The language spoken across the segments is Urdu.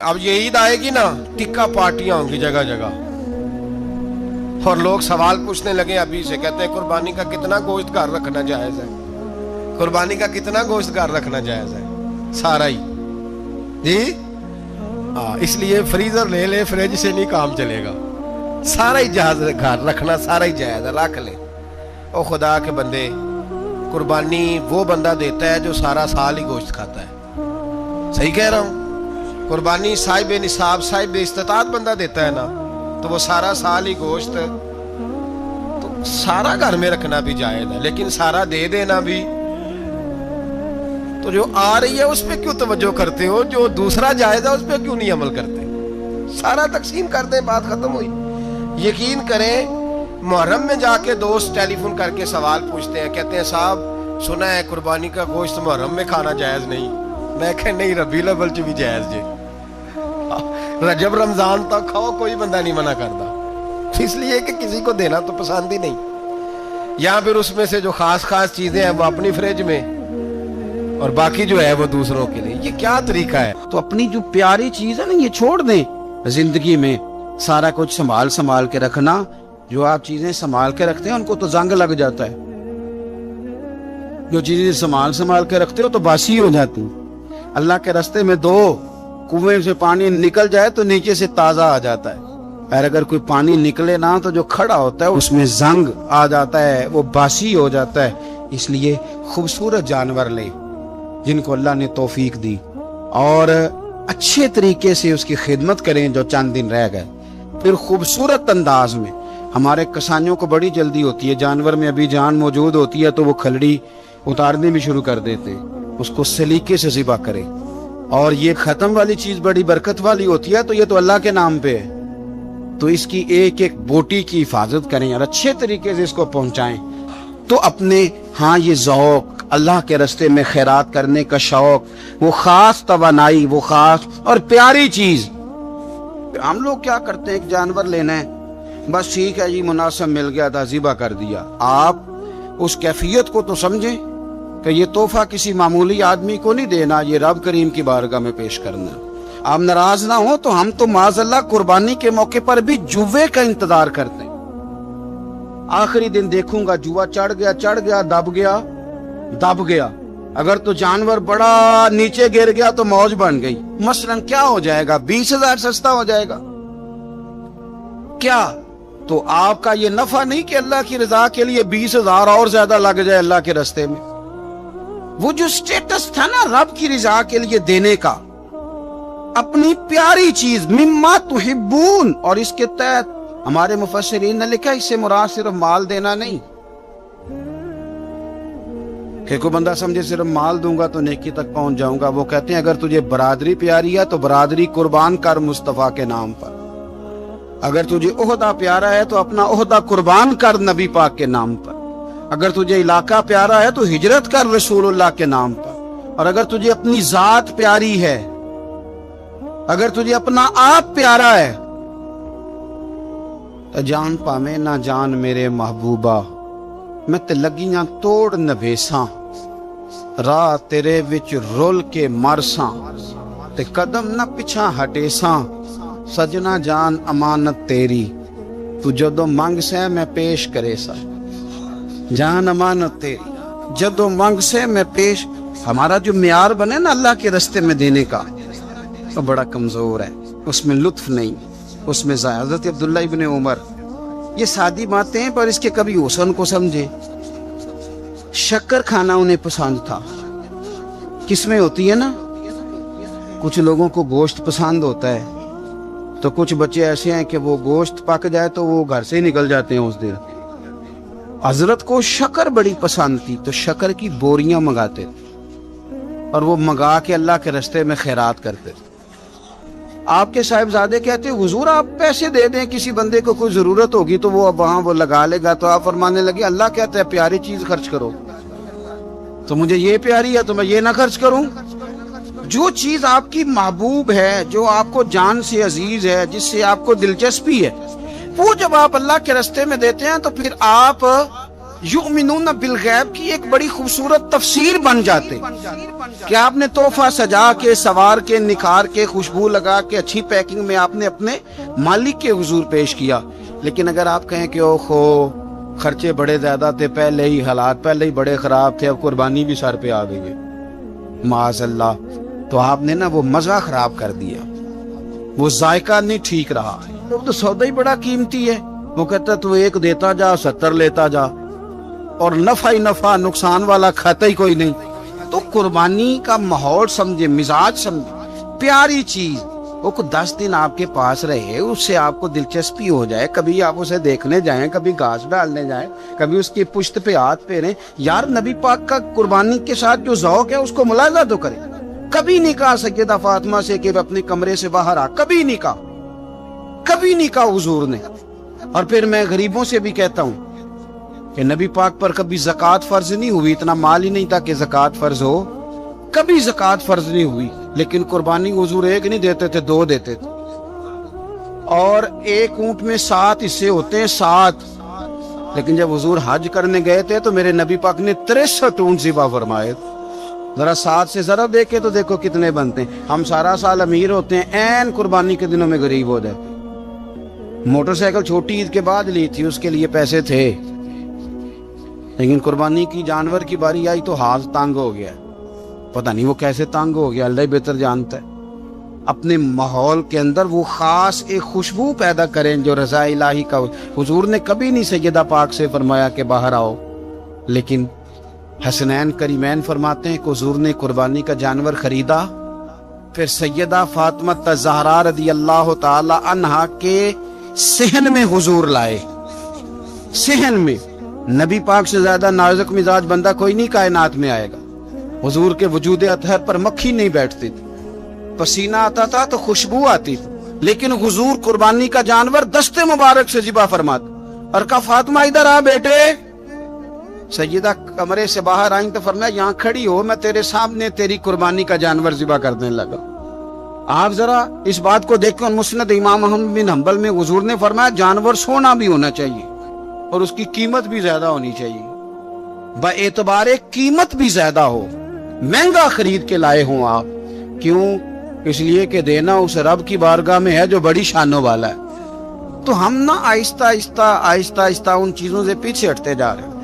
اب یہ عید آئے گی نا، ٹکا پارٹیاں ہوں گی جگہ جگہ، اور لوگ سوال پوچھنے لگے ابھی سے، کہتے ہیں قربانی کا کتنا گوشت گھر رکھنا جائز ہے، قربانی کا کتنا گوشت گھر رکھنا جائز ہے؟ سارا ہی جی ہاں، اس لیے فریزر لے لے، فریج سے نہیں کام چلے گا، سارا ہی جہاز گھر رکھنا سارا ہی جائز ہے، رکھ لے۔ او خدا کے بندے، قربانی وہ بندہ دیتا ہے جو سارا سال ہی گوشت کھاتا ہے، صحیح کہہ رہا ہوں؟ قربانی صاحب نصاب، صاحب استطاعت بندہ دیتا ہے نا، تو وہ سارا سال ہی گوشت، تو سارا گھر میں رکھنا بھی جائز ہے، لیکن سارا دے دینا بھی، تو جو آ رہی ہے اس پہ کیوں توجہ کرتے ہو؟ جو دوسرا جائز ہے اس پہ کیوں نہیں عمل کرتے؟ سارا تقسیم کر دیں، بات ختم ہوئی۔ یقین کریں، محرم میں جا کے دوست ٹیلی فون کر کے سوال پوچھتے ہیں، کہتے ہیں صاحب سنا ہے قربانی کا گوشت محرم میں کھانا جائز نہیں۔ میں کہ نہیں، ربیع الاول چ بھی جائز جی، رجب رمضان تک کھاؤ، کوئی بندہ نہیں منع کرتا، اس لیے کہ کسی کو دینا تو پسند ہی نہیں، یا پھر اس میں سے جو خاص خاص چیزیں ہیں وہ اپنی فریج میں، اور باقی جو ہے وہ دوسروں کے لیے۔ یہ کیا طریقہ ہے؟ تو اپنی جو پیاری چیز ہے نا، یہ چھوڑ دیں۔ زندگی میں سارا کچھ سنبھال کے رکھنا، جو آپ چیزیں سنبھال کے رکھتے ہیں ان کو تو زنگ لگ جاتا ہے، جو چیزیں سنبھال کے رکھتے ہو تو باسی ہو جاتی ہیں۔ اللہ کے راستے میں دو، کنویں سے پانی نکل جائے تو نیچے سے تازہ آ جاتا ہے، اور اگر کوئی پانی نکلے نہ تو جو کھڑا ہوتا ہے اس میں زنگ آ جاتا ہے، وہ باسی ہو جاتا ہے۔ اس لیے خوبصورت جانور لیں جن کو اللہ نے توفیق دی، اور اچھے طریقے سے اس کی خدمت کریں جو چند دن رہ گئے، پھر خوبصورت انداز میں۔ ہمارے کسانیوں کو بڑی جلدی ہوتی ہے، جانور میں ابھی جان موجود ہوتی ہے تو وہ کھلڑی اتارنے بھی شروع کر دیتے، اس کو سلیقے سے ذبح کریں۔ اور یہ ختم والی چیز بڑی برکت والی ہوتی ہے، تو یہ تو اللہ کے نام پہ ہے، تو اس کی ایک ایک بوٹی کی حفاظت کریں اور اچھے طریقے سے اس کو پہنچائیں۔ تو اپنے ہاں یہ ذوق، اللہ کے راستے میں خیرات کرنے کا شوق، وہ خاص توانائی، وہ خاص اور پیاری چیز۔ ہم لوگ کیا کرتے ہیں، ایک جانور لینا ہے، بس ٹھیک ہے جی، مناسب مل گیا تھا، ذبح کر دیا۔ آپ اس کیفیت کو تو سمجھیں کہ یہ تحفہ کسی معمولی آدمی کو نہیں دینا، یہ رب کریم کی بارگاہ میں پیش کرنا۔ آپ ناراض نہ ہو تو ہم تو معاذ اللہ قربانی کے موقع پر بھی جوے کا انتظار کرتے ہیں۔ آخری دن دیکھوں گا جوا چڑھ گیا، دب گیا، اگر تو جانور بڑا نیچے گر گیا تو موج بن گئی، مثلاً کیا ہو جائے گا؟ 20,000 سستا ہو جائے گا کیا؟ تو آپ کا یہ نفع نہیں کہ اللہ کی رضا کے لیے 20,000 اور زیادہ لگ جائے اللہ کے راستے میں۔ وہ جو سٹیٹس تھا نا رب کی رضا کے لیے دینے کا، اپنی پیاری چیز مما تحبون، اور اس کے تحت ہمارے مفسرین نے لکھا اس سے مراد صرف مال دینا نہیں، کہ کوئی بندہ سمجھے صرف مال دوں گا تو نیکی تک پہنچ جاؤں گا۔ وہ کہتے ہیں اگر تجھے برادری پیاری ہے تو برادری قربان کر مصطفیٰ کے نام پر، اگر تجھے عہدہ پیارا ہے تو اپنا عہدہ قربان کر نبی پاک کے نام پر، اگر تجھے علاقہ پیارا ہے تو ہجرت کر رسول اللہ کے نام پر، اور اگر تجھے اپنی ذات پیاری ہے، اگر تجھے اپنا آپ پیارا ہے تو جان پاویں نہ جان میرے محبوبہ، میں تے لگیاں توڑ نبیساں، راہ تیرے وچ رول کے مرساں، تے قدم نہ پچھا ہٹیساں، سجنا جان امانت تیری، تو جدو منگ سے میں پیش کرے سا، جان امانت تیری جدو منگ سے میں پیش۔ ہمارا جو معیار بنے نا اللہ کے راستے میں دینے کا، وہ بڑا کمزور ہے، اس میں لطف نہیں، اس میں حضرت عبداللہ ابن عمر، یہ سادی باتیں ہیں پر اس کے کبھی حسن کو سمجھے۔ شکر کھانا انہیں پسند تھا، کس میں ہوتی ہے نا، کچھ لوگوں کو گوشت پسند ہوتا ہے، تو کچھ بچے ایسے ہیں کہ وہ گوشت پک جائے تو وہ گھر سے ہی نکل جاتے ہیں اس دن۔ حضرت کو شکر بڑی پسند تھی تو شکر کی بوریاں منگاتے تھے، اور وہ منگا کے اللہ کے راستے میں خیرات کرتے تھے۔ آپ کے صاحبزادے کہتے حضور آپ پیسے دے دیں، کسی بندے کو کوئی ضرورت ہوگی تو وہ اب وہاں وہ لگا لے گا، تو آپ فرمانے لگے اللہ کہتا ہے پیاری چیز خرچ کرو، تو مجھے یہ پیاری ہے تو میں یہ نہ خرچ کروں؟ جو چیز آپ کی محبوب ہے، جو آپ کو جان سے عزیز ہے، جس سے آپ کو دلچسپی ہے، وہ جب آپ اللہ کے راستے میں دیتے ہیں تو پھر آپ یؤمنون بالغیب کی ایک بڑی خوبصورت تفسیر بن جاتے کہ آپ نے تحفہ سجا کے، سوار کے، نکھار کے، خوشبو لگا کے، اچھی پیکنگ میں آپ نے اپنے مالک کے حضور پیش کیا. لیکن اگر آپ کہیں کہ اوہو خرچے بڑے زیادہ تھے، پہلے ہی حالات پہلے ہی بڑے خراب تھے، اب قربانی بھی سر پہ آ گئی ہے، معاذ اللہ، تو آپ نے نا وہ مزہ خراب کر دیا، وہ ذائقہ نہیں ٹھیک رہا. وہ تو سودا ہی بڑا قیمتی ہے. وہ کہتا تو ایک دیتا جا 70 لیتا جا، اور نفع ہی نفع، نقصان والا کھاتا ہی کوئی نہیں. تو قربانی کا ماحول سمجھے، مزاج سمجھے، پیاری چیز، وہ کو 10 دن آپ کے پاس رہے، اس سے آپ کو دلچسپی ہو جائے، کبھی آپ اسے دیکھنے جائیں، کبھی گھاس ڈالنے جائیں، کبھی اس کی پشت پہ ہاتھ پھیریں. یار نبی پاک کا قربانی کے ساتھ جو ذوق ہے اس کو ملاحظہ تو کریں. کبھی نہیں کہا سیدہ فاطمہ سے کہ اپنے کمرے سے باہر آ، کبھی نہیں کہا، کبھی نہیں کہا حضور نے. اور پھر میں غریبوں سے بھی کہتا ہوں کہ نبی پاک پر کبھی زکوٰۃ فرض نہیں ہوئی، اتنا مال ہی نہیں تھا کہ زکوٰۃ فرض ہو، کبھی زکوٰۃ فرض نہیں ہوئی. لیکن قربانی حضور ایک نہیں دیتے تھے، 2 دیتے تھے. اور ایک اونٹ میں 7 حصے ہوتے ہیں، 7. لیکن جب حضور حج کرنے گئے تھے تو میرے نبی پاک نے 63 اونٹ ذبح فرمائے. ذرا 7 سے ذرا دیکھے تو دیکھو کتنے بنتے ہیں. ہم سارا سال امیر ہوتے ہیں، عین قربانی کے دنوں میں غریب ہو جاتے. موٹر سائیکل چھوٹی عید کے بعد لی تھی، اس کے لیے پیسے تھے، لیکن قربانی کی جانور کی باری آئی تو ہاتھ تانگ ہو گیا. پتہ نہیں وہ کیسے تانگ ہو گیا، اللہ ہی بہتر جانتا ہے. اپنے ماحول کے اندر وہ خاص ایک خوشبو پیدا کریں جو رضا الہی کا. حضور نے کبھی نہیں سیدہ پاک سے فرمایا کہ باہر آؤ، لیکن حسنین کریمین فرماتے ہیں کہ حضور نے قربانی کا جانور خریدا، پھر سیدہ فاطمہ الزہرا رضی اللہ تعالی عنہا کے صحن میں حضور لائے. صحن میں نبی پاک سے زیادہ نازک مزاج بندہ کوئی نہیں کائنات میں آئے گا. حضور کے وجود اطہر پر مکھی نہیں بیٹھتی تھی، پسینہ آتا تھا تو خوشبو آتی تھی، لیکن حضور قربانی کا جانور دست مبارک سے ذبح فرماتے اور کہا فاطمہ ادھر آ بیٹے. سیدہ کمرے سے باہر آئیں تو فرمایا یہاں کھڑی ہو، میں تیرے سامنے تیری قربانی کا جانور ذبح کرنے لگا. آپ ذرا اس بات کو دیکھیں، مسند امام احمد بن حنبل میں حضور نے فرمایا جانور سونا بھی ہونا چاہیے اور اس کی قیمت بھی زیادہ ہونی چاہیے، با اعتبار قیمت بھی زیادہ ہو، مہنگا خرید کے لائے ہوں آپ. کیوں؟ اس لیے کہ دینا اس رب کی بارگاہ میں ہے جو بڑی شانوں والا ہے. تو ہم نا آہستہ آہستہ ان چیزوں سے پیچھے ہٹتے جا رہے ہیں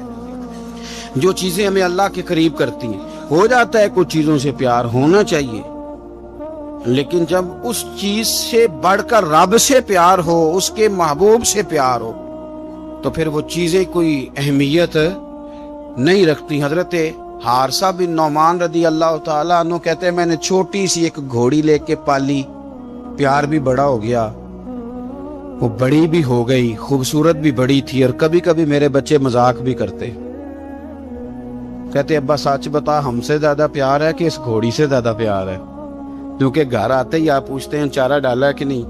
جو چیزیں ہمیں اللہ کے قریب کرتی ہیں. ہو جاتا ہے کچھ چیزوں سے پیار ہونا چاہیے، لیکن جب اس چیز سے بڑھ کر رب سے پیار ہو، اس کے محبوب سے پیار ہو، تو پھر وہ چیزیں کوئی اہمیت نہیں رکھتی. حضرت حارثہ بن نعمان رضی اللہ تعالیٰ عنہ کہتے ہیں میں نے چھوٹی سی ایک گھوڑی لے کے پالی، پیار بھی بڑا ہو گیا، وہ بڑی بھی ہو گئی، خوبصورت بھی بڑی تھی، اور کبھی کبھی میرے بچے مذاق بھی کرتے، کہتے ابا سچ بتا ہم سے زیادہ پیار ہے کہ اس گھوڑی سے زیادہ پیار ہے؟ کیونکہ گھر آتے ہی آپ پوچھتے ہیں چارہ ڈالا ہے کہ نہیں،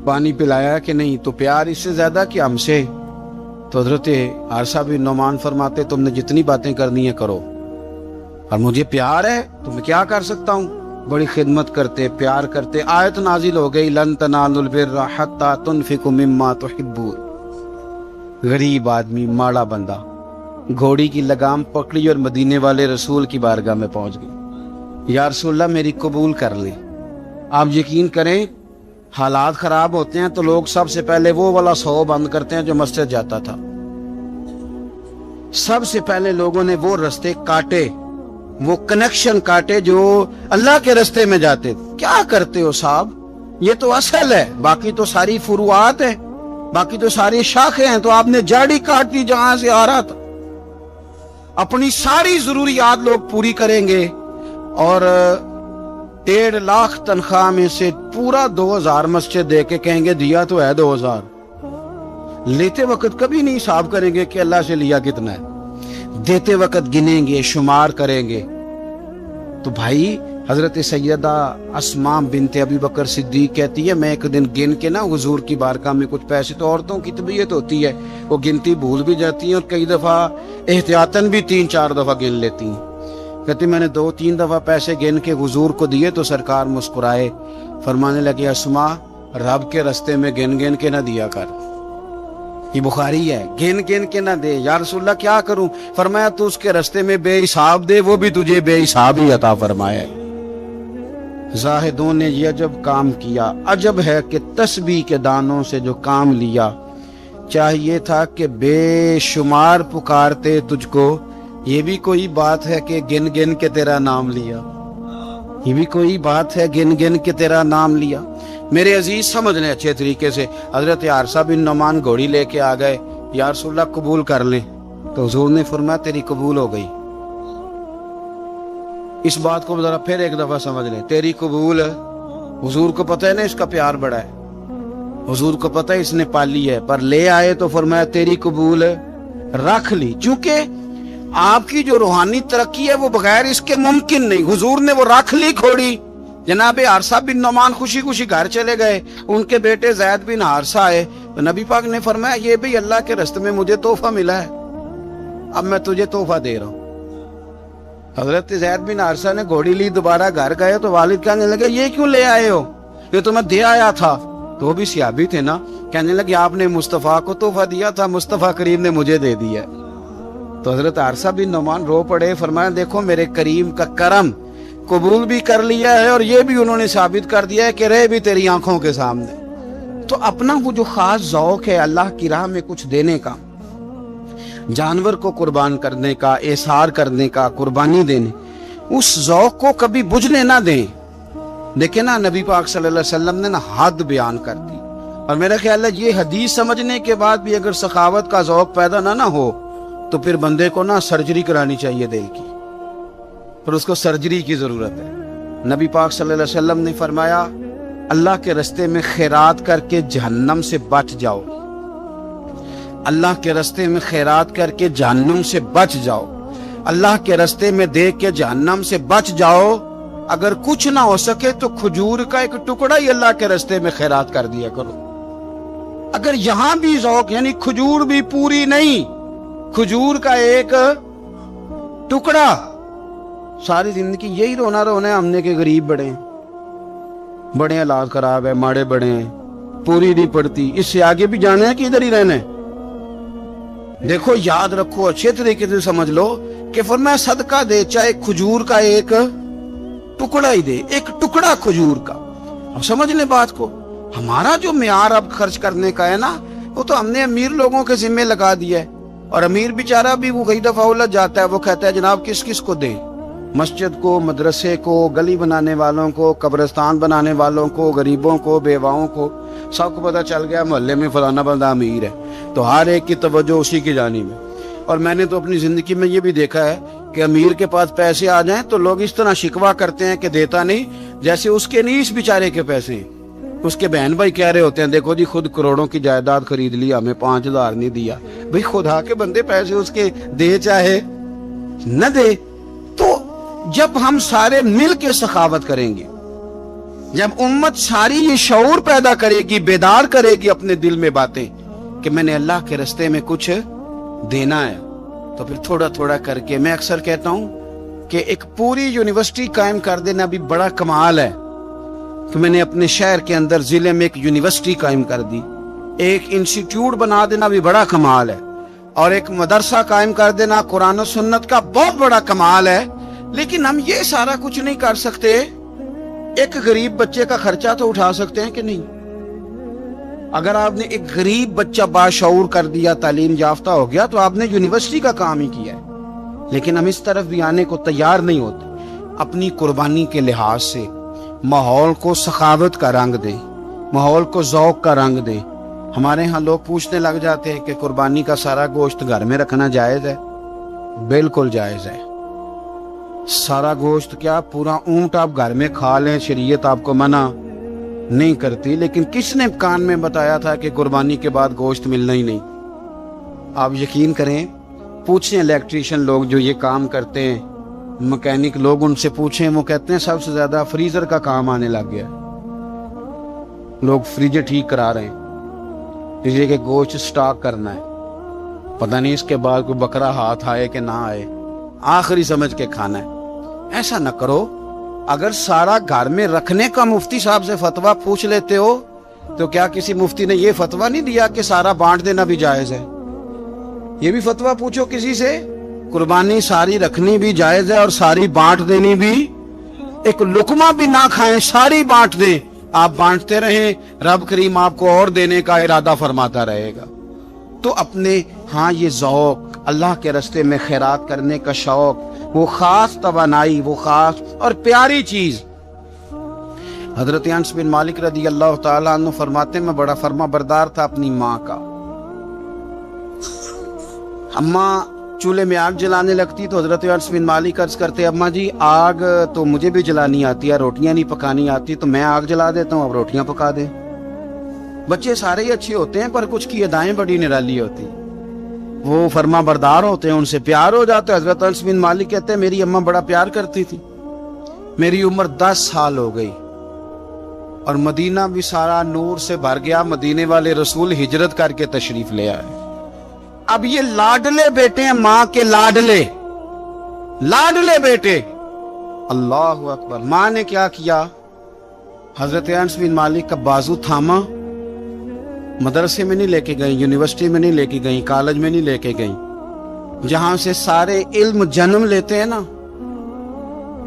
پانی پلایا ہے کہ نہیں، تو پیار اس سے زیادہ کہ ہم سے. تو حضرت حارثہ بن نعمان فرماتے تم نے جتنی باتیں کرنی ہے کرو، اور مجھے پیار ہے تو میں کیا کر سکتا ہوں. بڑی خدمت کرتے، پیار کرتے. آیت نازل ہو گئی لن تنالوا البر حتی تنفقوا مما تحبون. غریب آدمی، ماڑا بندہ، گھوڑی کی لگام پکڑی اور مدینے والے رسول کی بارگاہ میں پہنچ گئی. یا رسول اللہ میری قبول کر لیں. آپ یقین کریں حالات خراب ہوتے ہیں تو لوگ سب سے پہلے وہ والا 100 بند کرتے ہیں جو مسجد جاتا تھا. سب سے پہلے لوگوں نے وہ رستے کاٹے، وہ کنیکشن کاٹے جو اللہ کے رستے میں جاتے. کیا کرتے ہو صاحب، یہ تو اصل ہے، باقی تو ساری فروعات ہیں، باقی تو ساری شاخیں ہیں. تو آپ نے جاڑی کاٹ دی جہاں سے آ رہا تھا. اپنی ساری ضروریات لوگ پوری کریں گے اور 1.5 لاکھ تنخواہ میں سے پورا 2000 مسجد دے کے کہیں گے دیا تو ہے 2000. لیتے وقت کبھی نہیں حساب کریں گے کہ اللہ سے لیا کتنا ہے، دیتے وقت گنیں گے، شمار کریں گے. تو بھائی حضرت سیدہ اسماء بنت ابی بکر صدیق کہتی ہے میں ایک دن گن کے نا حضور کی بارگاہ میں کچھ پیسے، تو عورتوں کی طبیعت ہوتی ہے وہ گنتی بھول بھی جاتی ہیں اور کئی دفعہ احتیاطاً بھی 3-4 دفعہ گن لیتی ہیں. کہتی میں نے 2-3 دفعہ پیسے گن کے حضور کو دیے تو سرکار مسکرائے، فرمانے لگے اسماء رب کے رستے میں گن گن کے نہ دیا کر. یہ بخاری ہے. گن گن کے نہ دے. یا رسول اللہ کیا کروں؟ فرمایا تو اس کے راستے میں بے حساب دے، وہ بھی تجھے بے حساب ہی عطا فرمائے. زاہدوں نے یہ عجب کام کیا. عجب ہے کہ تسبیح کے دانوں سے جو کام لیا، چاہیے تھا کہ بے شمار پکارتے تجھ کو. یہ بھی کوئی بات ہے کہ گن گن کے تیرا نام لیا؟ یہ بھی کوئی بات ہے گن گن کے تیرا نام لیا؟ میرے عزیز سمجھ لیں اچھے طریقے سے. حضرت حارثہ بن نعمان گھوڑی لے کے آ گئے. یا رسول اللہ قبول کر لیں. تو حضور نے فرمایا تیری قبول ہو گئی. اس بات کو ذرا پھر ایک دفعہ سمجھ لیں. تیری قبول ہے. حضور کو پتہ ہے نا اس کا پیار بڑا ہے، حضور کو پتہ ہے اس نے پالی ہے، پر لے آئے تو فرمایا تیری قبول ہے، رکھ لی. چونکہ آپ کی جو روحانی ترقی ہے وہ بغیر اس کے ممکن نہیں. حضور نے وہ رکھ لی گھوڑی. جناب حارثہ بن نعمان خوشی خوشی گھر چلے گئے. ان کے بیٹے زید بن حارثہ آئے تو نبی پاک نے فرمایا یہ بھی اللہ کے راستے میں مجھے تحفہ ملا ہے، اب میں تجھے تحفہ دے رہا ہوں. حضرت زید بن حارثہ نے گھوڑی لی، دوبارہ گھر گئے تو والد کہنے لگے یہ کیوں لے آئے ہو؟ یہ تو میں دے آیا تھا. تو وہ بھی صحابی تھے نا. کہنے لگے آپ نے مصطفیٰ کو تحفہ دیا تھا، مصطفیٰ کریم نے مجھے دے دیا. تو حضرت حارثہ بن نعمان رو پڑے. فرمایا دیکھو میرے کریم کا کرم، قبول بھی کر لیا ہے اور یہ بھی انہوں نے ثابت کر دیا ہے کہ رہے بھی تیری آنکھوں کے سامنے. تو اپنا وہ جو خاص ذوق ہے اللہ کی راہ میں کچھ دینے کا، جانور کو قربان کرنے کا، احسار کرنے کا، قربانی دینے، اس ذوق کو کبھی بجھنے نہ دیں. دیکھیں نا نبی پاک صلی اللہ علیہ وسلم نے نا حد بیان کر دی. اور میرا خیال ہے یہ حدیث سمجھنے کے بعد بھی اگر سخاوت کا ذوق پیدا نہ ہو تو پھر بندے کو نا سرجری کرانی چاہیے دل کی، پر اس کو سرجری کی ضرورت ہے. نبی پاک صلی اللہ علیہ وسلم نے فرمایا اللہ کے راستے میں خیرات کر کے جہنم سے بچ جاؤ. اللہ کے راستے میں خیرات کر کے جہنم سے بچ جاؤ. اللہ کے راستے میں دے کے جہنم سے بچ جاؤ. اگر کچھ نہ ہو سکے تو کھجور کا ایک ٹکڑا ہی اللہ کے راستے میں خیرات کر دیا کرو. اگر یہاں بھی ذوق یعنی کھجور بھی پوری نہیں، کھجور کا ایک ٹکڑا. ساری زندگی یہی رونا رونا ہے ہم نے کہ غریب بڑے ہیں، بڑے حالات خراب ہے، ماڑے بڑے ہیں، پوری نہیں پڑتی. اس سے آگے بھی جانا ہے کہ ادھر ہی رہنا ہے؟ دیکھو یاد رکھو اچھے طریقے سے سمجھ لو کہ فرمایا صدقہ دے، چاہے کھجور کا ایک ٹکڑا ہی دے، ایک ٹکڑا کھجور کا. اب سمجھ لیں بات کو. ہمارا جو معیار اب خرچ کرنے کا ہے نا وہ تو ہم نے امیر لوگوں کے ذمہ لگا دیا ہے. اور امیر بیچارہ بھی وہ کئی دفعہ الجھ جاتا ہے. وہ کہتا ہے جناب کس کس کو دیں؟ مسجد کو، مدرسے کو، گلی بنانے والوں کو، قبرستان بنانے والوں کو، غریبوں کو، بیواؤں کو. سب کو پتہ چل گیا محلے میں فلانا بندہ امیر ہے تو ہر ایک کی توجہ اسی کی جانب ہے. اور میں نے تو اپنی زندگی میں یہ بھی دیکھا ہے کہ امیر کے پاس پیسے آ جائیں تو لوگ اس طرح شکوہ کرتے ہیں کہ دیتا نہیں، جیسے اس کے نہیں اس بیچارے کے پیسے ہیں. اس کے بہن بھائی کہہ رہے ہوتے ہیں دیکھو جی خود کروڑوں کی جائیداد خرید لی، ہمیں 5,000 نہیں دیا. بھئی خدا کے بندے پیسے اس کے دے چاہے نہ دے. تو جب ہم سارے مل کے سخاوت کریں گے، جب امت ساری یہ شعور پیدا کرے گی، بیدار کرے گی اپنے دل میں باتیں کہ میں نے اللہ کے راستے میں کچھ دینا ہے، تو پھر تھوڑا تھوڑا کر کے. میں اکثر کہتا ہوں کہ ایک پوری یونیورسٹی قائم کر دینا بھی بڑا کمال ہے کہ میں نے اپنے شہر کے اندر ضلع میں ایک یونیورسٹی قائم کر دی. ایک انسٹیٹیوٹ بنا دینا بھی بڑا کمال ہے. اور ایک مدرسہ قائم کر دینا قرآن و سنت کا بہت بڑا کمال ہے. لیکن ہم یہ سارا کچھ نہیں کر سکتے. ایک غریب بچے کا خرچہ تو اٹھا سکتے ہیں کہ نہیں؟ اگر آپ نے ایک غریب بچہ باشعور کر دیا، تعلیم یافتہ ہو گیا، تو آپ نے یونیورسٹی کا کام ہی کیا ہے. لیکن ہم اس طرف بھی آنے کو تیار نہیں ہوتے. اپنی قربانی کے لحاظ سے ماحول کو سخاوت کا رنگ دیں، ماحول کو ذوق کا رنگ دیں. ہمارے ہاں لوگ پوچھنے لگ جاتے ہیں کہ قربانی کا سارا گوشت گھر میں رکھنا جائز ہے؟ بالکل جائز ہے. سارا گوشت کیا پورا اونٹ آپ گھر میں کھا لیں، شریعت آپ کو منع نہیں کرتی. لیکن کس نے کان میں بتایا تھا کہ قربانی کے بعد گوشت ملنا ہی نہیں؟ آپ یقین کریں، پوچھیں الیکٹریشین لوگ جو یہ کام کرتے ہیں، مکینک لوگ، ان سے پوچھیں، وہ کہتے ہیں سب سے زیادہ فریزر کا کام آنے لگ گیا. لوگ فریجر ٹھیک کرا رہے ہیں، اس لیے کہ گوشت سٹاک کرنا ہے. پتہ نہیں اس کے بعد کوئی بکرا ہاتھ آئے کہ نہ آئے، آخری سمجھ کے کھانا ہے. ایسا نہ کرو. اگر سارا گھر میں رکھنے کا مفتی صاحب سے فتویٰ پوچھ لیتے ہو تو کیا کسی مفتی نے یہ فتویٰ نہیں دیا کہ سارا بانٹ دینا بھی جائز ہے؟ یہ بھی فتویٰ پوچھو کسی سے، قربانی ساری رکھنی بھی جائز ہے اور ساری بانٹ دینی بھی، ایک لقمہ بھی نہ کھائیں، ساری بانٹ دیں، آپ بانٹتے رہیں، رب کریم آپ کو اور دینے کا ارادہ فرماتا رہے گا۔ تو اپنے ہاں یہ ذوق، اللہ کے راستے میں خیرات کرنے کا شوق، وہ خاص توانائی، وہ خاص اور پیاری چیز۔ حضرت انس بن مالک رضی اللہ تعالیٰ عنہ فرماتے میں بڑا فرما بردار تھا اپنی ماں کا۔ اماں چولہے میں آگ جلانے لگتی تو حضرت انس بن مالک عرض کرتے، اماں جی آگ تو مجھے بھی جلانی آتی ہے، روٹیاں نہیں پکانی آتی، تو میں آگ جلا دیتا ہوں، اب روٹیاں پکا دیں۔ بچے سارے ہی اچھے ہوتے ہیں پر کچھ کی ادائیں بڑی نرالی ہوتی، وہ فرما بردار ہوتے ہیں، ان سے پیار ہو جاتا ہے۔ حضرت انس بن مالک کہتے ہیں میری اماں بڑا پیار کرتی تھی، میری عمر 10 سال ہو گئی اور مدینہ بھی سارا نور سے بھر گیا، مدینے والے رسول ہجرت کر کے تشریف لے آئے۔ اب یہ لاڈلے بیٹے ہیں، ماں کے لاڈلے بیٹے، اللہ اکبر۔ ماں نے کیا کیا؟ حضرت انس بن مالک کا بازو تھاما، مدرسے میں نہیں لے کے گئی، یونیورسٹی میں نہیں لے کے گئی، کالج میں نہیں لے کے گئی، جہاں سے سارے علم جنم لیتے ہیں نا،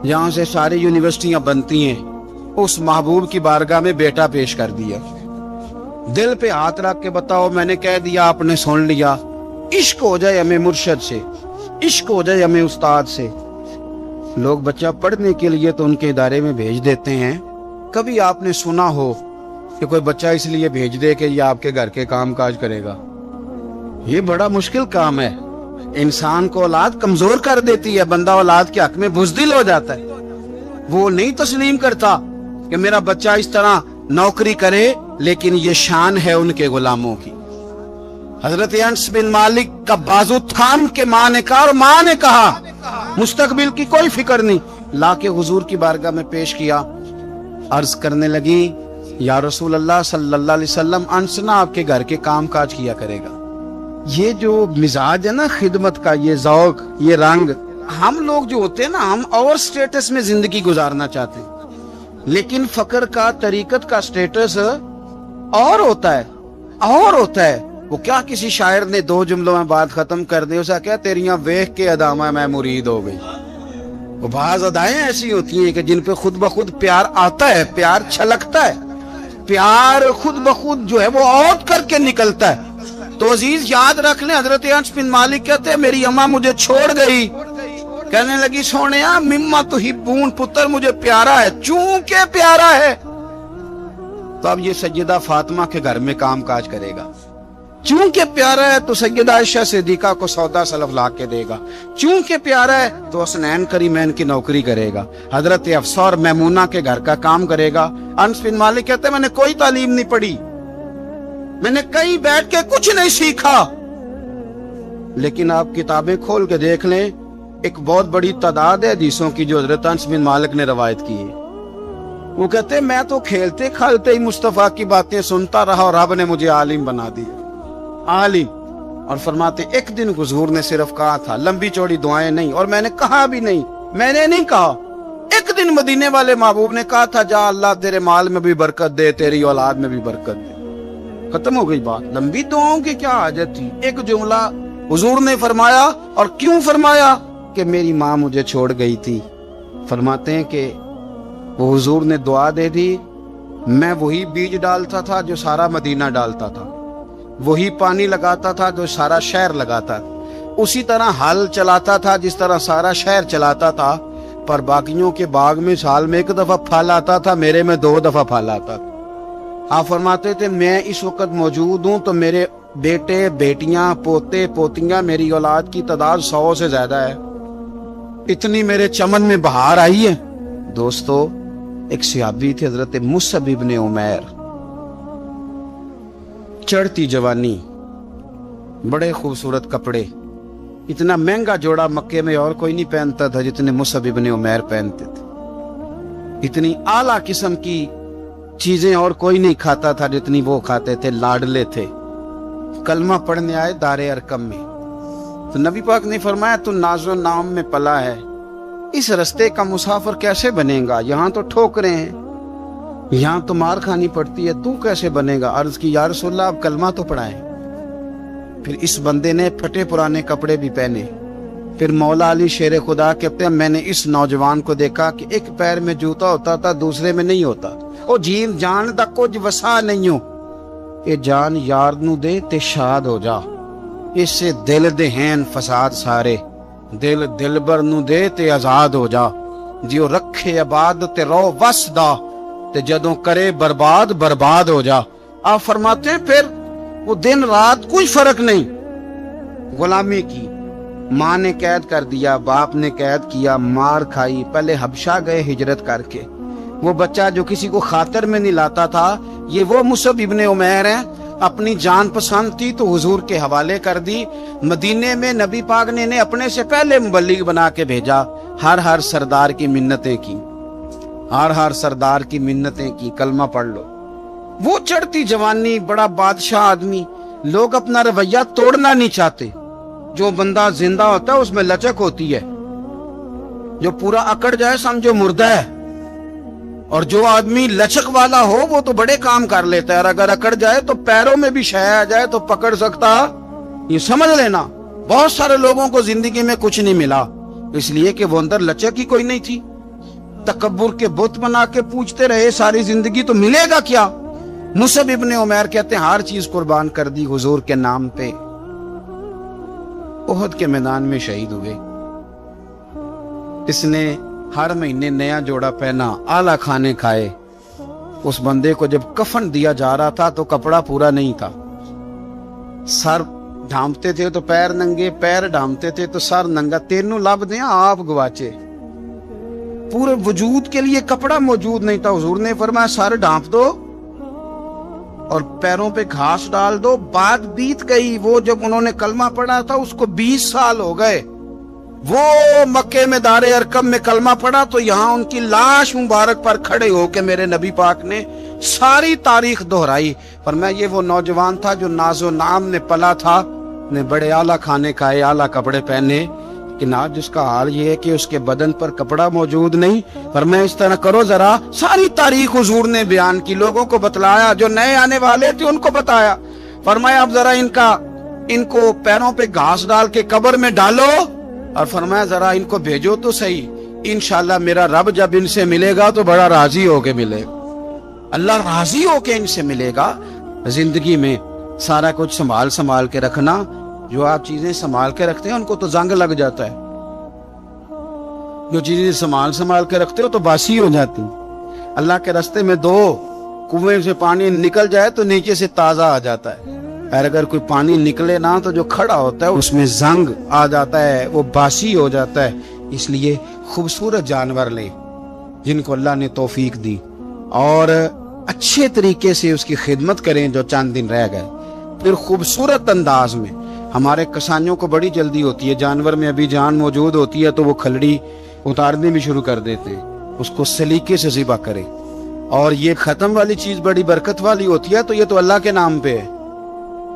جہاں سے ساری یونیورسٹیاں بنتی ہیں، اس محبوب کی بارگاہ میں بیٹا پیش کر دیا۔ دل پہ ہاتھ رکھ کے بتاؤ، میں نے کہہ دیا، آپ نے سن لیا، عشق ہو جائے ہمیں مرشد سے، عشق ہو جائے ہمیں استاد سے۔ لوگ بچہ پڑھنے کے لیے تو ان کے ادارے میں بھیج دیتے ہیں، کبھی آپ نے سنا ہو کہ کوئی بچہ اس لیے بھیج دے کہ یہ آپ کے گھر کے کام کاج کرے گا؟ یہ بڑا مشکل کام ہے، انسان کو اولاد کمزور کر دیتی ہے، بندہ اولاد کے حق میں بزدل ہو جاتا ہے، وہ نہیں تسلیم کرتا کہ میرا بچہ اس طرح نوکری کرے، لیکن یہ شان ہے ان کے غلاموں کی۔ حضرت انس بن مالک کا بازو تھام کے ماں نے کہا، اور ماں نے کہا مستقبل کی کوئی فکر نہیں، لا کے حضور کی بارگاہ میں پیش کیا۔ عرض کرنے لگی، یا رسول اللہ صلی اللہ علیہ وسلم، انس نہ آپ کے گھر کے کام کاج کیا کرے گا۔ یہ جو مزاج ہے نا خدمت کا، یہ ذوق، یہ رنگ، ہم لوگ جو ہوتے ہیں نا، ہم اور سٹیٹس میں زندگی گزارنا چاہتے ہیں، لیکن فقر کا، طریقت کا سٹیٹس اور ہوتا ہے۔ وہ کیا کسی شاعر نے 2 جملوں میں بات ختم کر دی، اسے کیا تیریاں ویکھ کے ادامہ میں مرید ہو گئی۔ وہ بعض ادائیں ایسی ہوتی ہیں کہ جن پہ خود بخود پیار آتا ہے، پیار چھلکتا ہے، پیار خود بخود جو ہے وہ اوت کر کے نکلتا ہے۔ تو عزیز یاد رکھ لیں، حضرت انس بن مالک کہتے ہیں میری اماں مجھے چھوڑ گئی، کہنے لگی سونیا مما تحبون، پتر مجھے پیارا ہے، چونکہ پیارا ہے تو اب یہ سیدہ فاطمہ کے گھر میں کام کاج کرے گا، چونکہ پیارا ہے تو سیدہ عائشہ صدیقہ کو سودا سلف لا کے دے گا، چونکہ پیارا ہے تو حسنین کریمین کی نوکری کرے گا، حضرت حفصہ اور میمونہ کے گھر کا کام کرے گا۔ انس بن مالک کہتے ہیں میں نے کوئی تعلیم نہیں پڑھی، میں نے کہیں بیٹھ کے کچھ نہیں سیکھا، لیکن آپ کتابیں کھول کے دیکھ لیں، ایک بہت بڑی تعداد ہے حدیثوں کی جو حضرت انس بن مالک نے روایت کی ہے۔ وہ کہتے ہیں میں تو کھیلتے کھالتے ہی مصطفیٰ کی باتیں سنتا رہا اور رب نے مجھے عالم بنا دیا، عالم۔ اور فرماتے ایک دن حضور نے صرف کہا تھا، لمبی چوڑی دعائیں نہیں، اور میں نے کہا بھی نہیں، میں نے نہیں کہا، ایک دن مدینے والے محبوب نے کہا تھا جا اللہ تیرے مال میں بھی برکت دے، تیری اولاد میں بھی برکت دے، ختم ہو گئی بات۔ لمبی دعاؤں کی کیا حاجت تھی؟ ایک جملہ حضور نے فرمایا، اور کیوں فرمایا؟ کہ میری ماں مجھے چھوڑ گئی تھی۔ فرماتے ہیں کہ وہ حضور نے دعا دے دی، میں وہی بیج ڈالتا تھا جو سارا مدینہ ڈالتا تھا، وہی پانی لگاتا تھا جو سارا شہر لگاتا تھا، اسی طرح حل چلاتا تھا جس طرح سارا شہر چلاتا تھا، پر باقیوں کے باغ میں سال میں 1 دفعہ پھل آتا تھا، میرے میں 2 دفعہ پھل آتا تھا۔ آپ فرماتے تھے میں اس وقت موجود ہوں تو میرے بیٹے بیٹیاں پوتے پوتیاں میری اولاد کی تعداد 100 سے زیادہ ہے، اتنی میرے چمن میں بہار آئی ہے۔ دوستو، ایک صحابی تھے حضرت مصعب ابن عمیر، چڑھتی جوانی، بڑے خوبصورت کپڑے، اتنا مہنگا جوڑا مکے میں اور کوئی نہیں پہنتا تھا جتنے مصعب ابن عمیر پہنتے تھے، اتنی اعلیٰ قسم کی چیزیں اور کوئی نہیں کھاتا تھا جتنی وہ کھاتے تھے، لاڈلے تھے۔ کلمہ پڑھنے آئے دار ارقم میں تو نبی پاک نے فرمایا تو ناز و نام میں پلا ہے، اس رستے کا مسافر کیسے بنے گا؟ یہاں تو ٹھوکریں ہیں، یہاں تو مار کھانی پڑتی ہے، تو کیسے بنے گا؟ عرض کی یا رسول اللہ آپ کلمہ تو پڑھائیں۔ پھر اس بندے نے پھٹے پرانے کپڑے بھی پہنے۔ پھر مولا علی شیر خدا کہتے ہیں میں نے اس نوجوان کو دیکھا کہ ایک پیر میں جوتا ہوتا تھا، دوسرے میں نہیں ہوتا۔ او جین جان دا کچھ وسا نہیں ہو، اے جان یار نو دے تے شاد ہو جا، اس سے دل دے ہین فساد سارے، دل دلبر نو دے تے آزاد ہو جا، جیو رکھے آباد تے رو وس دا، تے جدوں کرے برباد برباد ہو جا۔ آپ فرماتے ہیں پھر وہ دن رات کوئی فرق نہیں، غلامی کی، ماں نے قید کر دیا، باپ نے قید کیا، مار کھائی، پہلے حبشہ گئے ہجرت کر کے۔ وہ بچہ جو کسی کو خاطر میں نہیں لاتا تھا، یہ وہ مصعب ابن عمیر ہیں، اپنی جان پسند تھی تو حضور کے حوالے کر دی۔ مدینے میں نبی پاک نے انہیں اپنے سے پہلے مبلغ بنا کے بھیجا، ہر سردار کی منتیں کی، ہر سردار کی منتیں کی، کلمہ پڑھ لو۔ وہ چڑھتی جوانی، بڑا بادشاہ آدمی، لوگ اپنا رویہ توڑنا نہیں چاہتے۔ جو بندہ زندہ ہوتا ہے اس میں لچک ہوتی ہے، جو پورا اکڑ جائے سمجھو مردہ ہے، اور جو آدمی لچک والا ہو وہ تو بڑے کام کر لیتا ہے، اور اگر اکڑ جائے تو پیروں میں بھی شے آ جائے تو پکڑ سکتا۔ یہ سمجھ لینا بہت سارے لوگوں کو زندگی میں کچھ نہیں ملا، اس لیے کہ وہ اندر لچک ہی کوئی نہیں تھی، تکبر کے بت بنا کے پوچھتے رہے ساری زندگی تو ملے گا کیا؟ مصعب ابن عمیر کہتے ہیں ہر چیز قربان کر دی حضور کے نام پہ، احد کے میدان میں شہید ہوئے۔ اس نے ہر مہینے نیا جوڑا پہنا، اعلیٰ کھانے کھائے۔ اس بندے کو جب کفن دیا جا رہا تھا تو کپڑا پورا نہیں تھا، سر ڈھانپتے تھے تو پیر ننگے، پیر ڈھانپتے تھے تو سر ننگا، تینوں لب دیں آپ گواچے، پورے وجود کے لیے کپڑا موجود نہیں تھا۔ حضور نے فرمایا سر ڈھانپ دو اور پیروں پہ گھاس ڈال دو۔ بات بیت گئی، وہ جب انہوں نے کلمہ پڑھا تھا اس کو 20 سال ہو گئے، وہ مکے میں دار ارقم میں کلمہ پڑھا تو یہاں ان کی لاش مبارک پر کھڑے ہو کے میرے نبی پاک نے ساری تاریخ دہرائی۔ فرمایا یہ وہ نوجوان تھا جو ناز و نام نے پلا تھا، نے بڑے اعلیٰ کھانے کھائے، اعلیٰ کپڑے پہنے، کہ آج جس کا حال یہ ہے کہ اس کے بدن پر کپڑا موجود نہیں۔ فرمایا اس طرح کرو، ذرا ساری تاریخ حضور نے بیان کی، لوگوں کو بتلایا، جو نئے آنے والے تھے ان کو بتایا۔ فرمایا اب ذرا ان کو پیروں پہ گھاس ڈال کے قبر میں ڈالو، اور فرمایا ذرا ان کو بھیجو تو صحیح، انشاءاللہ میرا رب جب ان سے ملے گا تو بڑا راضی ہو کے ملے گا، اللہ راضی ہو کے ان سے ملے گا۔ زندگی میں سارا کچھ سنبھال کے رکھنا، جو آپ چیزیں سنبھال کے رکھتے ہیں ان کو تو زنگ لگ جاتا ہے، جو چیزیں سنبھال کے رکھتے ہو تو باسی ہو جاتی۔ اللہ کے راستے میں دو کنویں سے پانی نکل جائے تو نیچے سے تازہ آ جاتا ہے، اور اگر کوئی پانی نکلے نہ تو جو کھڑا ہوتا ہے اس میں زنگ آ جاتا ہے، وہ باسی ہو جاتا ہے۔ اس لیے خوبصورت جانور لیں جن کو اللہ نے توفیق دی، اور اچھے طریقے سے اس کی خدمت کریں جو چند دن رہ گئے۔ پھر خوبصورت انداز میں، ہمارے کسانیوں کو بڑی جلدی ہوتی ہے، جانور میں ابھی جان موجود ہوتی ہے تو وہ کھلڑی اتارنے بھی شروع کر دیتے ہیں، اس کو سلیقے سے ذبح کریں۔ اور یہ ختم والی چیز بڑی برکت والی ہوتی ہے تو یہ تو اللہ کے نام پہ ہے،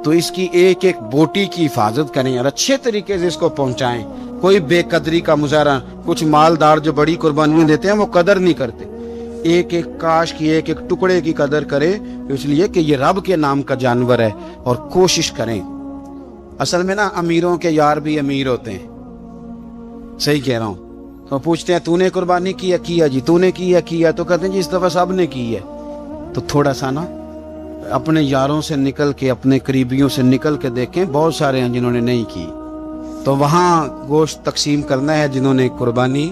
تو اس کی ایک ایک بوٹی کی حفاظت کریں اور اچھے طریقے سے اس کو پہنچائیں۔ کوئی بے قدری کا مظاہرہ، کچھ مالدار جو بڑی قربانیاں دیتے ہیں وہ قدر نہیں کرتے، ایک ایک کاش کی ایک ایک ٹکڑے کی قدر کرے، اس لیے کہ یہ رب کے نام کا جانور ہے، اور کوشش کریں۔ اصل میں نا امیروں کے یار بھی امیر ہوتے ہیں، صحیح کہہ رہا ہوں، تو پوچھتے ہیں تو نے قربانی کیا جی، تو نے کیا تو کہتے ہیں جی اس دفعہ سب نے کی ہے۔ تو تھوڑا سا نا اپنے یاروں سے نکل کے، اپنے قریبیوں سے نکل کے دیکھیں، بہت سارے ہیں جنہوں نے نہیں کی، تو وہاں گوشت تقسیم کرنا ہے۔ جنہوں نے قربانی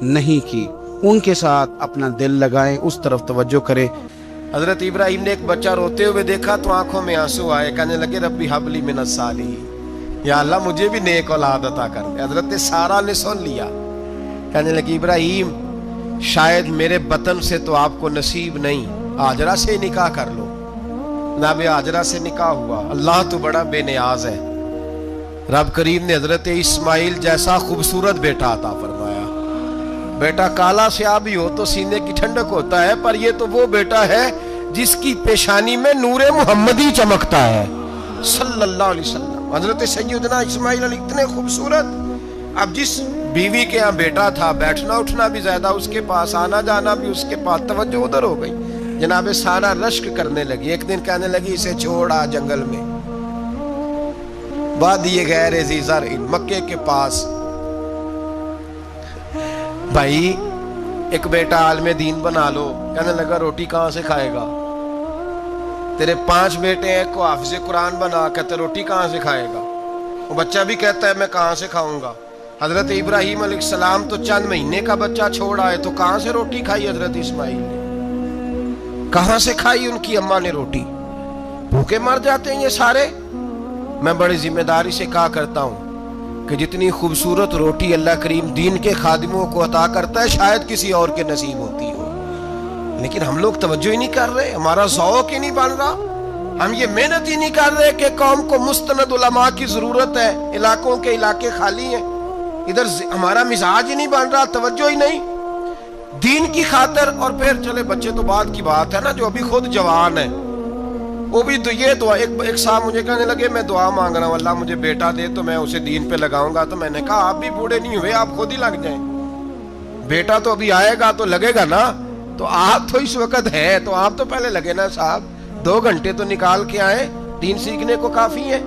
نہیں کی ان کے ساتھ اپنا دل لگائیں، اس طرف توجہ کریں۔ حضرت ابراہیم نے ایک بچہ روتے ہوئے دیکھا تو آنکھوں میں آنسو آئے، کہنے لگے ربی حب لی من الصالحین، یا اللہ مجھے بھی نیک اولاد عطا کر دے۔ حضرت سارہ نے سن لیا، کہنے لگی ابراہیم شاید میرے بطن سے تو آپ کو نصیب نہیں، ہاجرہ سے نکاح کر لو۔ جناب ہاجرہ سے نکاح ہوا۔ اللہ تو بڑا بے نیاز ہے، رب کریم نے حضرت اسماعیل جیسا خوبصورت بیٹا عطا فرمایا۔ بیٹا کالا سیاہ بھی ہو تو سینے کی ٹھنڈک ہوتا ہے، پر یہ تو وہ بیٹا ہے جس کی پیشانی میں نور محمدی چمکتا ہے صلی اللہ علیہ وسلم۔ حضرت سیدنا اسماعیل علیہ اتنے خوبصورت، اب جس بیوی کے ہاں بیٹا تھا، بیٹھنا اٹھنا بھی زیادہ اس کے پاس، آنا جانا بھی اس کے پاس، توجہ ادھر ہو گئی۔ جناب سارا رشک کرنے لگی. ایک دن کہنے لگی اسے چھوڑا جنگل میں وادی غیر ذی زرع مکے کے پاس. بھائی ایک بیٹا عالم دین بنا لو. کہنے لگا روٹی کہاں سے کھائے گا؟ تیرے 5 بیٹے ہیں کو حافظ قرآن بنا, کہتے روٹی کہاں سے کھائے گا؟ وہ بچہ بھی کہتا ہے میں کہاں سے کھاؤں گا. حضرت ابراہیم علیہ السلام تو چند مہینے کا بچہ چھوڑا ہے, تو کہاں سے روٹی کھائی حضرت اسماعیل نے؟ کہاں سے کھائی ان کی اماں نے روٹی؟ بھوکے مر جاتے ہیں یہ سارے. میں بڑی ذمہ داری سے کہا کرتا ہوں کہ جتنی خوبصورت روٹی اللہ کریم دین کے خادموں کو عطا کرتا ہے شاید کسی اور کے نصیب ہوتی ہو, لیکن ہم لوگ توجہ ہی نہیں کر رہے, ہمارا ذوق ہی نہیں بن رہا, ہم یہ محنت ہی نہیں کر رہے کہ قوم کو مستند علماء کی ضرورت ہے, علاقوں کے علاقے خالی ہیں, ادھر ہمارا مزاج ہی نہیں بن رہا, توجہ ہی نہیں دین کی خاطر. اور پھر چلے بچے تو بعد کی بات ہے نا, جو ابھی خود جوان ہے وہ بھی تو یہ دعا. ایک صاحب مجھے کہنے لگے میں دعا مانگ رہا ہوں اللہ مجھے بیٹا دے تو میں اسے دین پہ لگاؤں گا. تو میں نے کہا آپ بھی بوڑھے نہیں ہوئے, آپ خود ہی لگ جائیں. بیٹا تو ابھی آئے گا تو لگے گا نا, تو آپ تو اس وقت ہے تو آپ تو پہلے لگے نا صاحب. 2 گھنٹے تو نکال کے آئے, دین سیکھنے کو کافی ہے.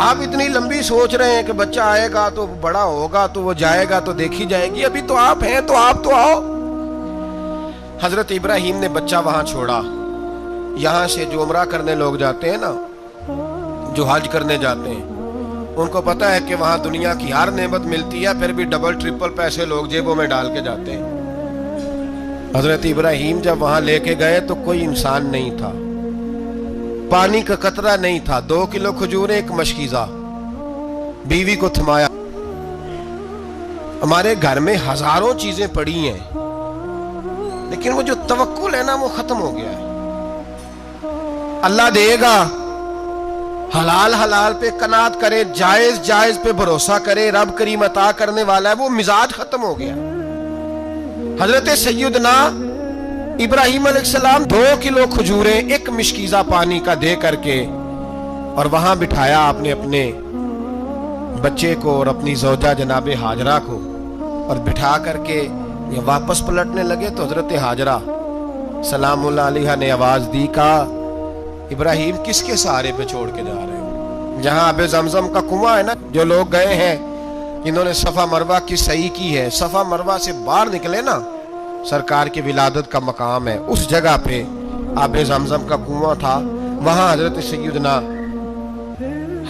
آپ اتنی لمبی سوچ رہے ہیں کہ بچہ آئے گا تو بڑا ہوگا تو وہ جائے گا تو دیکھی جائے گی. ابھی تو آپ ہیں تو آپ تو آؤ. حضرت ابراہیم نے بچہ وہاں چھوڑا. یہاں سے جو عمرہ کرنے لوگ جاتے ہیں نا, جو حج کرنے جاتے ہیں, ان کو پتا ہے کہ وہاں دنیا کی ہر نعمت ملتی ہے, پھر بھی ڈبل ٹرپل پیسے لوگ جیبوں میں ڈال کے جاتے ہیں. حضرت ابراہیم جب وہاں لے کے گئے تو کوئی انسان نہیں تھا, پانی کا قطرہ نہیں تھا, 2 کلو کھجوریں, ایک مشکیزہ. بیوی کو تھمایا. ہمارے گھر میں ہزاروں چیزیں پڑی ہیں, لیکن وہ جو توکل ہے نا وہ ختم ہو گیا ہے. اللہ دے گا, حلال حلال پہ قناعت کرے, جائز جائز پہ بھروسہ کرے, رب کریم عطا کرنے والا ہے, وہ مزاج ختم ہو گیا. حضرت سیدنا ابراہیم علیہ السلام 2 کلو کھجوریں, ایک مشکیزہ پانی کا دے کر کے, اور وہاں بٹھایا آپ نے اپنے بچے کو اور اپنی زوجہ جناب ہاجرہ کو, اور بٹھا کر کے یہ واپس پلٹنے لگے تو حضرت ہاجرہ سلام اللہ علیہ نے آواز دی, کہا ابراہیم کس کے سہارے پہ چھوڑ کے جا رہے ہو؟ جہاں آب زمزم کا کنواں ہے نا, جو لوگ گئے ہیں جنہوں نے صفا مروہ کی صحیح کی ہے, صفا مروہ سے باہر نکلے نا, سرکار کی ولادت کا مقام ہے, اس جگہ پہ آب زمزم کا کنواں تھا. وہاں حضرت سیدنا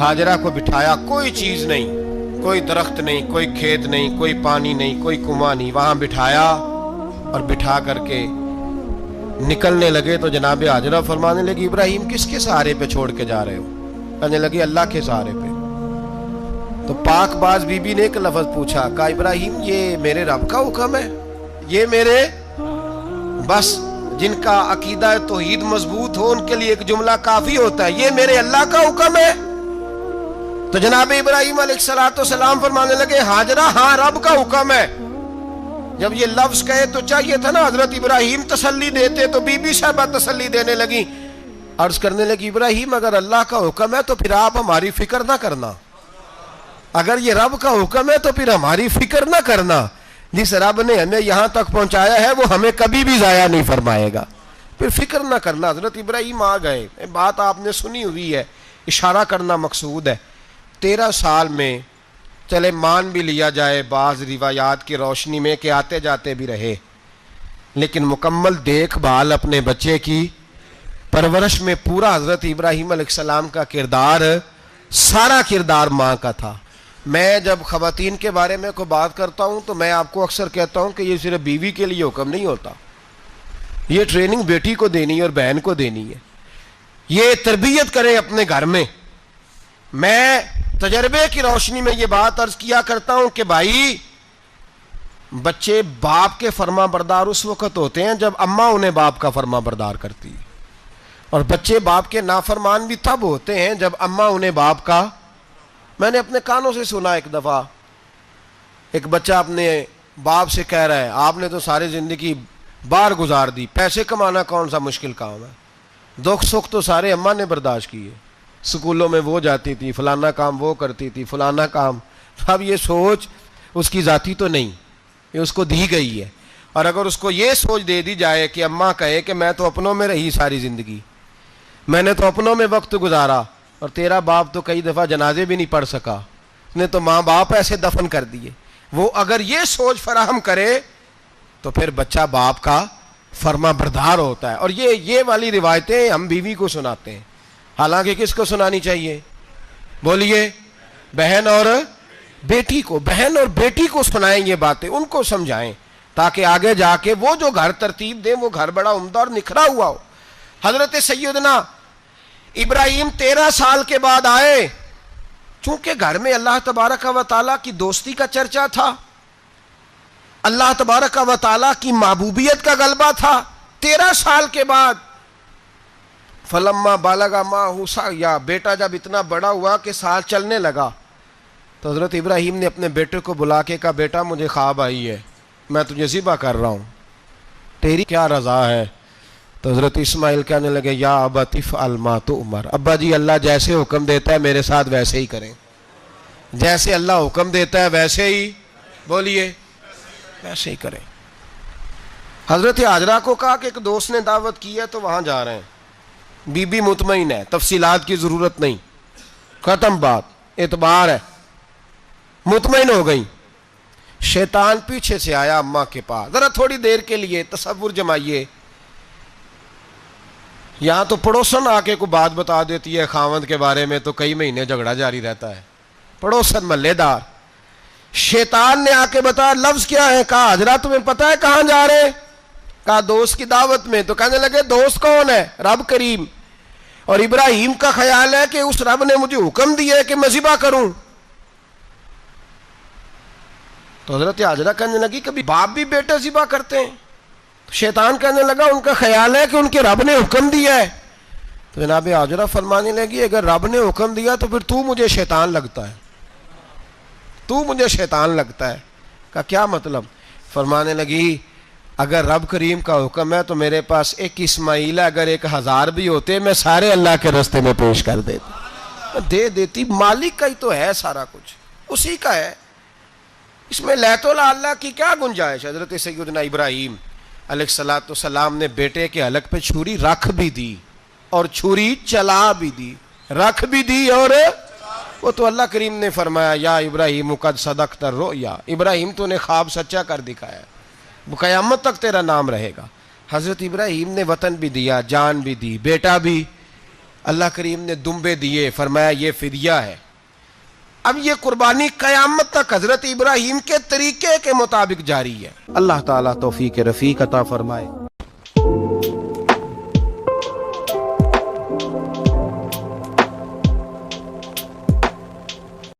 ہاجرہ کو بٹھایا, کوئی چیز نہیں, کوئی درخت نہیں, کوئی کھیت نہیں, کوئی پانی نہیں, کوئی کنواں نہیں, وہاں بٹھایا اور بٹھا کر کے نکلنے لگے تو جناب ہاجرہ فرمانے لگی ابراہیم کس کے سہارے پہ چھوڑ کے جا رہے ہو؟ کہنے لگی اللہ کے سہارے پہ. تو پاک باز بی بی نے ایک لفظ پوچھا, کہا ابراہیم یہ میرے رب کا حکم ہے, یہ میرے بس جن کا عقیدہ توحید مضبوط ہو ان کے لیے ایک جملہ کافی ہوتا ہے, یہ میرے اللہ کا حکم ہے. تو جناب ابراہیم علیہ السلام فرمانے لگے ہاجرہ ہاں رب کا حکم ہے. جب یہ لفظ کہے تو چاہیے تھا نا حضرت ابراہیم تسلی دیتے, تو بی بی صاحبہ تسلی دینے لگی, عرض کرنے لگی ابراہیم اگر اللہ کا حکم ہے تو پھر آپ ہماری فکر نہ کرنا, اگر یہ رب کا حکم ہے تو پھر ہماری فکر نہ کرنا. جس رب نے ہمیں یہاں تک پہنچایا ہے وہ ہمیں کبھی بھی ضائع نہیں فرمائے گا, پھر فکر نہ کرنا. حضرت ابراہیم آ گئے. بات آپ نے سنی ہوئی ہے, اشارہ کرنا مقصود ہے. 13 سال میں چلے مان بھی لیا جائے بعض روایات کی روشنی میں کہ آتے جاتے بھی رہے, لیکن مکمل دیکھ بھال اپنے بچے کی پرورش میں پورا حضرت ابراہیم علیہ السلام کا کردار, سارا کردار ماں کا تھا. میں جب خواتین کے بارے میں کوئی بات کرتا ہوں تو میں آپ کو اکثر کہتا ہوں کہ یہ صرف بیوی کے لیے حکم نہیں ہوتا, یہ ٹریننگ بیٹی کو دینی ہے اور بہن کو دینی ہے, یہ تربیت کرے اپنے گھر میں. میں تجربے کی روشنی میں یہ بات عرض کیا کرتا ہوں کہ بھائی بچے باپ کے فرما بردار اس وقت ہوتے ہیں جب اماں انہیں باپ کا فرما بردار کرتی ہے, اور بچے باپ کے نافرمان بھی تب ہوتے ہیں جب اماں انہیں باپ کا. میں نے اپنے کانوں سے سنا ایک دفعہ ایک بچہ اپنے باپ سے کہہ رہا ہے آپ نے تو ساری زندگی باہر گزار دی, پیسے کمانا کون سا مشکل کام ہے, دکھ سکھ تو سارے اماں نے برداشت کیے, سکولوں میں وہ جاتی تھی, فلانا کام وہ کرتی تھی, فلانا کام. اب یہ سوچ اس کی ذاتی تو نہیں, یہ اس کو دی گئی ہے. اور اگر اس کو یہ سوچ دے دی جائے کہ اماں کہے کہ میں تو اپنوں میں رہی ساری زندگی، میں نے تو اپنوں میں وقت گزارا، اور تیرا باپ تو کئی دفعہ جنازے بھی نہیں پڑھ سکا، اس نے تو ماں باپ ایسے دفن کر دیے، وہ اگر یہ سوچ فراہم کرے تو پھر بچہ باپ کا فرما بردار ہوتا ہے۔ اور یہ والی روایتیں ہم بیوی کو سناتے ہیں، حالانکہ کس کو سنانی چاہیے؟ بولیے، بہن اور بیٹی کو۔ بہن اور بیٹی کو سنائیں یہ باتیں، ان کو سمجھائیں، تاکہ آگے جا کے وہ جو گھر ترتیب دیں وہ گھر بڑا عمدہ اور نکھرا ہوا ہو۔ حضرت سیدنا ابراہیم 13 سال کے بعد آئے، چونکہ گھر میں اللہ تبارک و تعالیٰ کی دوستی کا چرچا تھا، اللہ تبارک و تعالیٰ کی محبوبیت کا غلبہ تھا۔ 13 سال کے بعد فلما بالغ معہ سعیا، بیٹا جب اتنا بڑا ہوا کہ سال چلنے لگا، تو حضرت ابراہیم نے اپنے بیٹے کو بلا کے کہا، بیٹا مجھے خواب آئی ہے، میں تجھے ذبح کر رہا ہوں، تیری کیا رضا ہے؟ تو حضرت اسماعیل کہنے لگے، یا ابت افعل ما تؤمر، ابا جی اللہ جیسے حکم دیتا ہے میرے ساتھ ویسے ہی کریں، جیسے اللہ حکم دیتا ہے ویسے ہی، بولیے، ویسے ہی کریں۔ حضرت حاجرہ کو کہا کہ ایک دوست نے دعوت کی ہے تو وہاں جا رہے ہیں، بی بی مطمئن ہے، تفصیلات کی ضرورت نہیں، ختم بات، اعتبار ہے، مطمئن ہو گئی۔ شیطان پیچھے سے آیا اماں کے پاس، ذرا تھوڑی دیر کے لیے تصور جمائیے، یہاں تو پڑوسن آ کے کوئی بات بتا دیتی ہے خاوند کے بارے میں تو کئی مہینے جھگڑا جاری رہتا ہے، پڑوسن محلے دار۔ شیطان نے آ کے بتایا لفظ کیا ہے؟ کہا حضرہ تمہیں پتا ہے کہاں جا رہے ہیں؟ کہا دوست کی دعوت میں۔ تو کہنے لگے دوست کون ہے؟ رب کریم، اور ابراہیم کا خیال ہے کہ اس رب نے مجھے حکم دیا ہے کہ میں ذبح کروں۔ تو حضرت حاجرہ کہنے لگی کبھی باپ بھی بیٹے ذبح کرتے ہیں؟ شیطان کہنے لگا ان کا خیال ہے کہ ان کے رب نے حکم دیا ہے۔ تو جناب حاجرہ فرمانے لگی اگر رب نے حکم دیا تو پھر تو مجھے شیطان لگتا ہے، تو مجھے شیطان لگتا ہے۔ کا کیا مطلب؟ فرمانے لگی اگر رب کریم کا حکم ہے تو میرے پاس ایک اسماعیل ہے، اگر 1000 بھی ہوتے میں سارے اللہ کے راستے میں پیش کر دیتا، دے دیتی، مالک کا ہی تو ہے سارا کچھ، اسی کا ہے، اس میں لیت اللہ کی کیا گنجائش؟ حضرت سیدنا ابراہیم علیہ السلام نے بیٹے کے حلق پہ چھری رکھ بھی دی اور چھری چلا بھی دی، رکھ بھی دی اور وہ تو اللہ کریم نے فرمایا یا ابراہیم قد صدقت الرؤیا، ابراہیم تو نے خواب سچا کر دکھایا، وہ قیامت تک تیرا نام رہے گا۔ حضرت ابراہیم نے وطن بھی دیا، جان بھی دی، بیٹا بھی، اللہ کریم نے دمبے دیے، فرمایا یہ فدیہ ہے۔ اب یہ قربانی قیامت تک حضرت ابراہیم کے طریقے کے مطابق جاری ہے۔ اللہ تعالیٰ توفیق رفیق عطا فرمائے۔